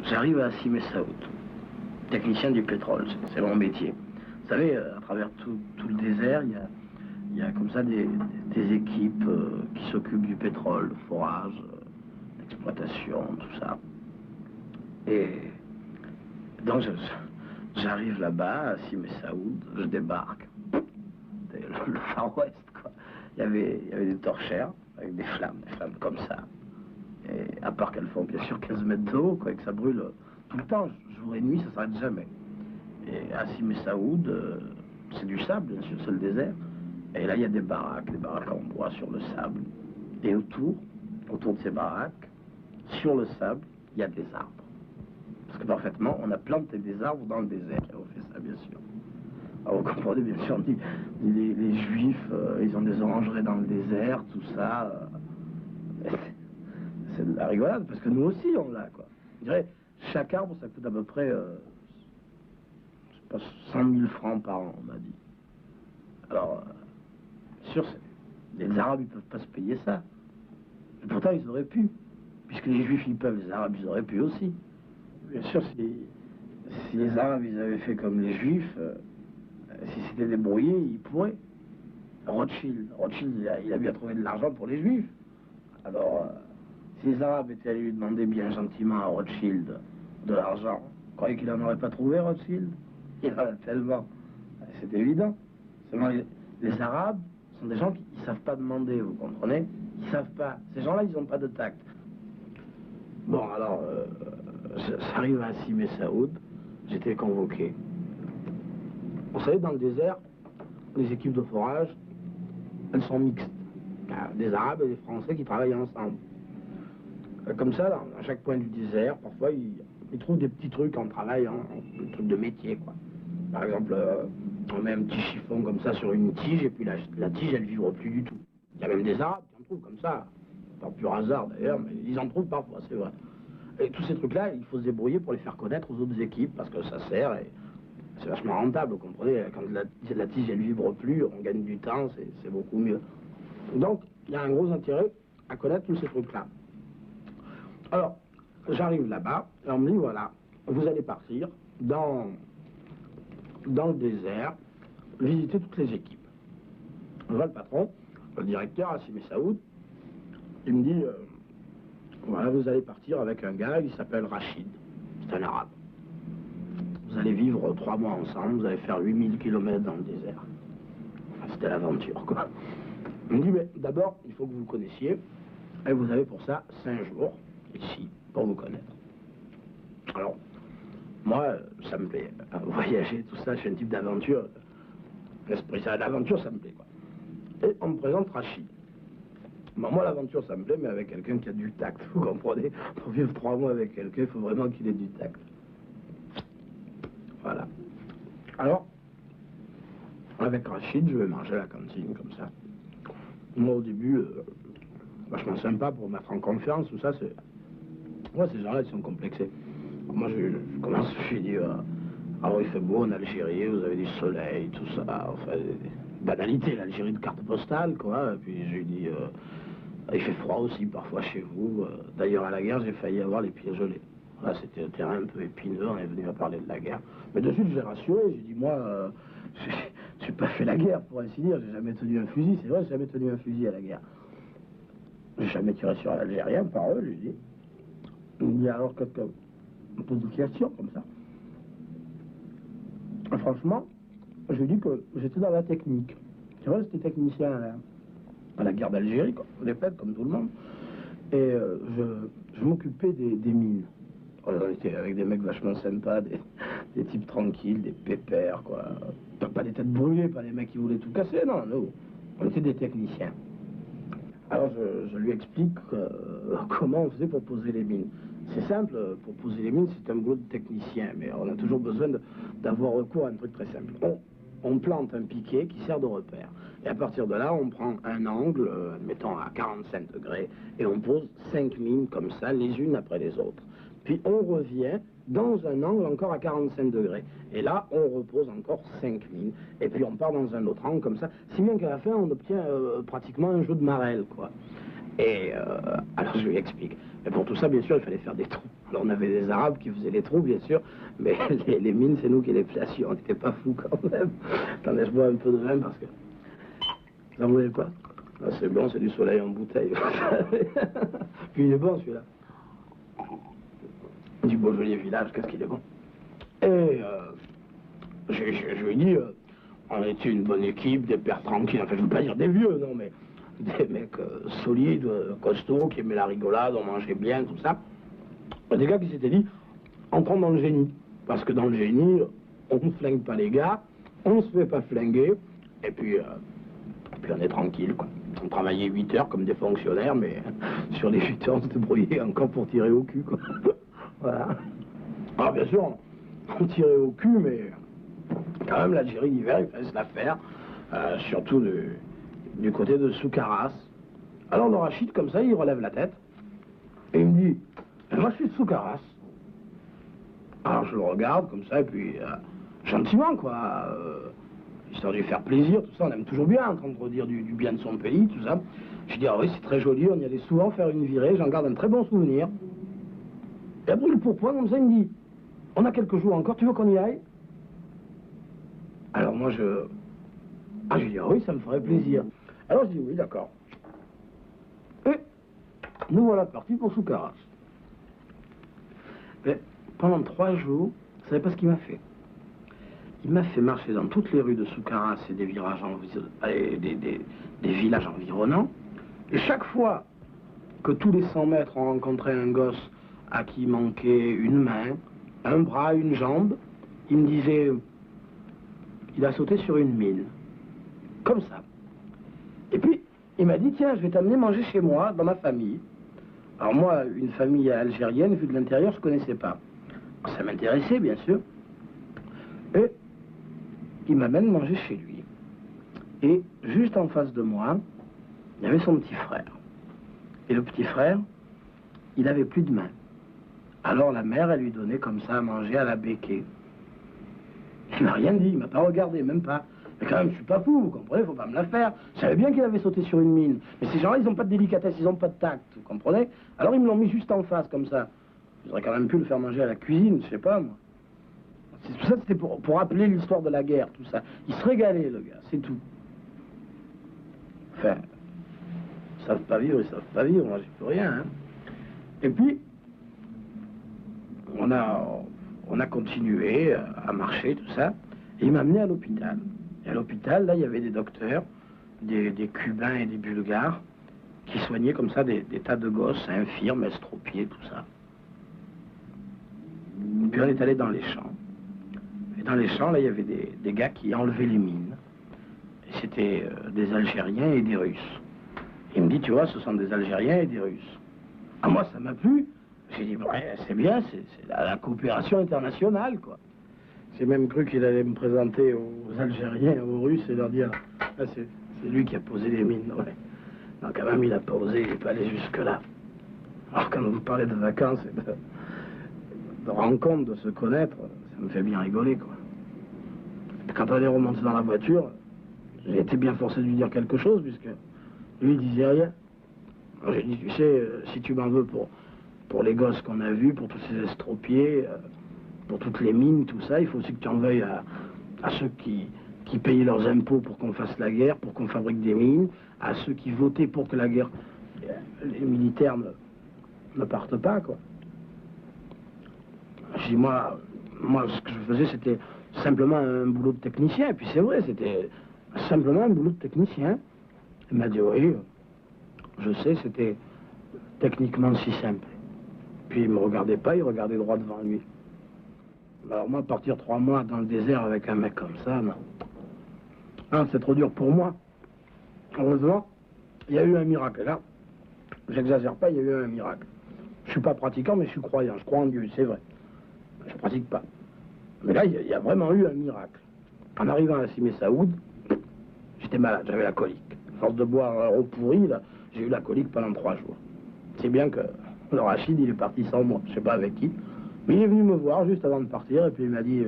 J'arrive à Sime Saoud, technicien du pétrole, c'est mon métier. Vous savez, à travers tout le désert, il y a comme ça des équipes qui s'occupent du pétrole, le forage, l'exploitation, tout ça. Et donc j'arrive là-bas, à Sime Saoud, je débarque. Le Far West, quoi. Il y avait des torchères avec des flammes comme ça. Et à part qu'elles font bien sûr 15 mètres de haut, quoi, et que ça brûle tout le temps, jour et nuit, ça s'arrête jamais. Et à Sime Saoud, c'est du sable, bien sûr, c'est le désert. Et là, il y a des baraques en bois sur le sable. Et autour de ces baraques, sur le sable, il y a des arbres. Parce que parfaitement, on a planté des arbres dans le désert. On fait ça, bien sûr. Alors, vous comprenez, bien sûr, les Juifs, ils ont des orangeries dans le désert, tout ça. C'est de la rigolade, parce que nous aussi, on l'a, quoi. Je dirais, chaque arbre, ça coûte à peu près, je sais pas, 100 000 francs par an, on m'a dit. Alors, bien sûr, les Arabes, ils peuvent pas se payer ça. Et pourtant, ils auraient pu. Puisque les Juifs, ils peuvent, les Arabes, ils auraient pu aussi. Bien sûr, si les Arabes, ils avaient fait comme les Juifs, si c'était débrouillé, ils pourraient. Rothschild, il a bien trouvé de l'argent pour les Juifs. Alors, si les Arabes étaient allés lui demander bien gentiment à Rothschild de l'argent, vous croyez qu'il n'en aurait pas trouvé, Rothschild? Il en a tellement. C'est évident. Seulement, les Arabes sont des gens qui ne savent pas demander, vous comprenez? Ils ne savent pas. Ces gens-là, ils n'ont pas de tact. Bon, alors, j'arrive à Sime Saoud, j'étais convoqué. Vous savez, dans le désert, les équipes de forage, elles sont mixtes. Il y a des Arabes et des Français qui travaillent ensemble. Comme ça, à chaque point du désert, parfois, ils trouvent des petits trucs en travaillant, des trucs de métier, quoi. Par exemple, on met un petit chiffon comme ça sur une tige, et puis la tige, elle ne vibre plus du tout. Il y a même des Arabes qui en trouvent comme ça, par pur hasard d'ailleurs, mais ils en trouvent parfois, c'est vrai. Et tous ces trucs-là, il faut se débrouiller pour les faire connaître aux autres équipes, parce que ça sert, et c'est vachement rentable, vous comprenez. Quand la tige, elle vibre plus, on gagne du temps, c'est beaucoup mieux. Donc, il y a un gros intérêt à connaître tous ces trucs-là. Alors, j'arrive là-bas, et on me dit, voilà, vous allez partir dans le désert, visiter toutes les équipes. On voit le patron, le directeur, Sime Saoud, il me dit, voilà, vous allez partir avec un gars, il s'appelle Rachid, c'est un arabe. Vous allez vivre 3 mois ensemble, vous allez faire 8000 km dans le désert. Enfin, c'était l'aventure, quoi. Il me dit, mais d'abord, il faut que vous connaissiez, et vous avez pour ça 5 jours, ici, pour vous connaître. Alors, moi, ça me plaît. Voyager, tout ça, je suis un type d'aventure. L'esprit, ça, l'aventure, ça me plaît, quoi. Et on me présente Rachid. Bon, moi, l'aventure, ça me plaît, mais avec quelqu'un qui a du tact, vous comprenez? Pour vivre 3 mois avec quelqu'un, il faut vraiment qu'il ait du tact. Voilà. Alors, avec Rachid, je vais manger à la cantine, comme ça. Moi, au début, vachement sympa pour mettre en confiance, tout ça, c'est... Ouais, ces gens-là, ils sont complexés. Moi, je commence, je lui dis, alors il fait beau en Algérie, vous avez du soleil, tout ça, enfin, banalité, l'Algérie de carte postale, quoi. Et puis je lui dis, il fait froid aussi parfois chez vous. D'ailleurs, à la guerre, j'ai failli avoir les pieds gelés. Là, c'était un terrain un peu épineux, on est venu à parler de la guerre. Mais de suite, j'ai rassuré, j'ai dit, moi, je n'ai pas fait la guerre, pour ainsi dire, j'ai jamais tenu un fusil, c'est vrai, j'ai jamais tenu un fusil à la guerre. J'ai jamais tiré sur un Algérien, par eux, je lui dis. Il me dit, alors, on pose des questions comme ça. Et franchement, je lui dis que j'étais dans la technique. C'est vrai, j'étais technicien à la guerre d'Algérie, quoi. On répète, comme tout le monde. Et je m'occupais des mines. On était avec des mecs vachement sympas, des types tranquilles, des pépères, quoi. Pas des têtes brûlées, pas des mecs qui voulaient tout casser, non, nous. On était des techniciens. Alors je lui explique comment on faisait pour poser les mines. C'est simple, pour poser les mines, c'est un boulot de technicien, mais on a toujours besoin d'avoir recours à un truc très simple. On plante un piquet qui sert de repère. Et à partir de là, on prend un angle, mettons à 45 degrés, et on pose 5 mines comme ça, les unes après les autres. Puis on revient dans un angle encore à 45 degrés. Et là, on repose encore 5 mines. Et puis on part dans un autre angle comme ça. Si bien qu'à la fin, on obtient pratiquement un jeu de marelle, quoi. Et alors je lui explique. Mais pour tout ça, bien sûr, il fallait faire des trous. Alors on avait des Arabes qui faisaient les trous, bien sûr, mais les mines, c'est nous qui les placions. On n'était pas fous quand même. Attendez, je bois un peu de vin parce que... Vous en voulez pas? Ah, c'est bon, c'est du soleil en bouteille. Puis il est bon celui-là. Du Beaujolais village, qu'est-ce qu'il est bon. Et je lui ai dit, on était une bonne équipe, des pères tranquilles, enfin je veux pas dire des vieux, non, mais des mecs solides, costauds, qui aimaient la rigolade, on mangeait bien, tout ça. Des gars qui s'étaient dit, entrons dans le génie. Parce que dans le génie, on ne flingue pas les gars, on ne se fait pas flinguer, et puis on est tranquille, quoi. On travaillait 8 heures comme des fonctionnaires, mais sur les 8 heures, on se débrouillait encore pour tirer au cul, quoi. Voilà. Alors bien sûr, on tirait au cul, mais quand même l'Algérie d'hiver, il fallait se la faire, surtout du côté de Soukaras. Alors le Rachid, comme ça, il relève la tête, et il me dit, moi je suis de Soukaras. Alors je le regarde comme ça, et puis gentiment, quoi, histoire de lui faire plaisir, tout ça, on aime toujours bien entendre dire du bien de son pays, tout ça. Je dis, ah oui, c'est très joli, on y allait souvent faire une virée, j'en garde un très bon souvenir. Et après, le pourpoint, comme ça, il me dit, on a quelques jours encore, tu veux qu'on y aille? Alors moi, je lui dis, ah oui, ça me ferait plaisir. Alors je dis, oui, d'accord. Et nous voilà partis pour Soukaras. Mais pendant 3 jours, vous savez pas ce qu'il m'a fait? Il m'a fait marcher dans toutes les rues de Soukaras et des villages des villages environnants. Et chaque fois que tous les 100 mètres on rencontrait un gosse à qui manquait une main, un bras, une jambe, il me disait, il a sauté sur une mine. Comme ça. Et puis, il m'a dit, tiens, je vais t'amener manger chez moi, dans ma famille. Alors moi, une famille algérienne, vue de l'intérieur, je ne connaissais pas. Ça m'intéressait, bien sûr. Et il m'amène manger chez lui. Et juste en face de moi, il y avait son petit frère. Et le petit frère, il avait plus de main. Alors la mère, elle lui donnait comme ça à manger à la béquée. Il m'a rien dit, il m'a pas regardé, même pas. Mais quand même, je suis pas fou, vous comprenez, faut pas me la faire. Je savais bien qu'il avait sauté sur une mine. Mais ces gens-là, ils ont pas de délicatesse, ils ont pas de tact, vous comprenez? Alors ils me l'ont mis juste en face, comme ça. J'aurais quand même pu le faire manger à la cuisine, je sais pas, moi. Tout ça, c'était pour rappeler l'histoire de la guerre, tout ça. Il se régalait, le gars, c'est tout. Enfin, ils savent pas vivre, moi, j'y peux rien, hein. Et puis, on a continué à marcher, tout ça, et il m'a amené à l'hôpital. Et à l'hôpital, là, il y avait des docteurs, des Cubains et des Bulgares, qui soignaient comme ça des tas de gosses, infirmes, estropiés, tout ça. Et puis on est allé dans les champs. Et dans les champs, là, il y avait des gars qui enlevaient les mines. Et c'était des Algériens et des Russes. Il me dit, tu vois, ce sont des Algériens et des Russes. Ah, moi, ça m'a plu. J'ai dit, ouais, c'est bien, c'est la coopération internationale, quoi. J'ai même cru qu'il allait me présenter aux Algériens et aux Russes et leur dire, ah, c'est lui qui a posé les mines, ouais. Non, quand même, il n'a pas osé, il n'est pas allé jusque-là. Alors, quand vous parlez de vacances et de rencontres, de se connaître, ça me fait bien rigoler, quoi. Et quand on est remonté dans la voiture, j'ai été bien forcé de lui dire quelque chose, puisque lui, il disait rien. Alors j'ai dit, tu sais, si tu m'en veux pour les gosses qu'on a vus, pour tous ces estropiés, pour toutes les mines, tout ça, il faut aussi que tu en veuilles à ceux qui payaient leurs impôts pour qu'on fasse la guerre, pour qu'on fabrique des mines, à ceux qui votaient pour que la guerre, les militaires ne partent pas, quoi. Je dis, moi, ce que je faisais, c'était simplement un boulot de technicien. Et puis c'est vrai, c'était simplement un boulot de technicien. Il m'a dit, oui, je sais, c'était techniquement si simple. Puis il me regardait pas, il regardait droit devant lui. Alors moi, partir 3 mois dans le désert avec un mec comme ça, non. Non, c'est trop dur pour moi. Heureusement, il y a eu un miracle. Là, j'exagère pas, il y a eu un miracle. Je suis pas pratiquant, mais je suis croyant. Je crois en Dieu, c'est vrai. Je pratique pas. Mais là, il y a vraiment eu un miracle. En arrivant à Simi Saoud, j'étais malade, j'avais la colique. À force de boire un eau pourri, là, j'ai eu la colique pendant 3 jours. C'est bien que le Rachid, il est parti sans moi, je sais pas avec qui. Mais il est venu me voir juste avant de partir, et puis il m'a dit,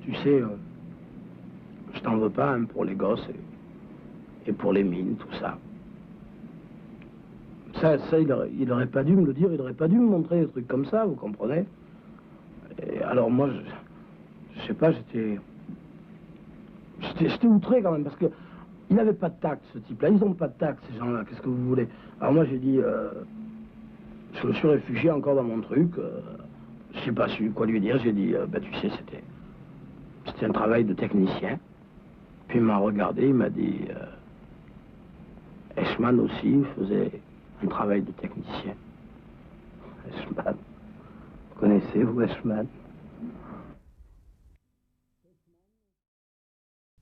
tu sais, je t'en veux pas, hein, pour les gosses et pour les mines, tout ça. Ça il aurait pas dû me le dire, il aurait pas dû me montrer des trucs comme ça, vous comprenez? Et alors moi, je sais pas, j'étais outré quand même, parce que il n'avait pas de tact, ce type-là. Ils n'ont pas de tact, ces gens-là, qu'est-ce que vous voulez? Alors moi, j'ai dit, je me suis réfugié encore dans mon truc, je sais pas su quoi lui dire, j'ai dit, bah tu sais, c'était un travail de technicien. Puis il m'a regardé, il m'a dit, Eichmann aussi faisait un travail de technicien. Eichmann, vous connaissez, vous, Eichmann?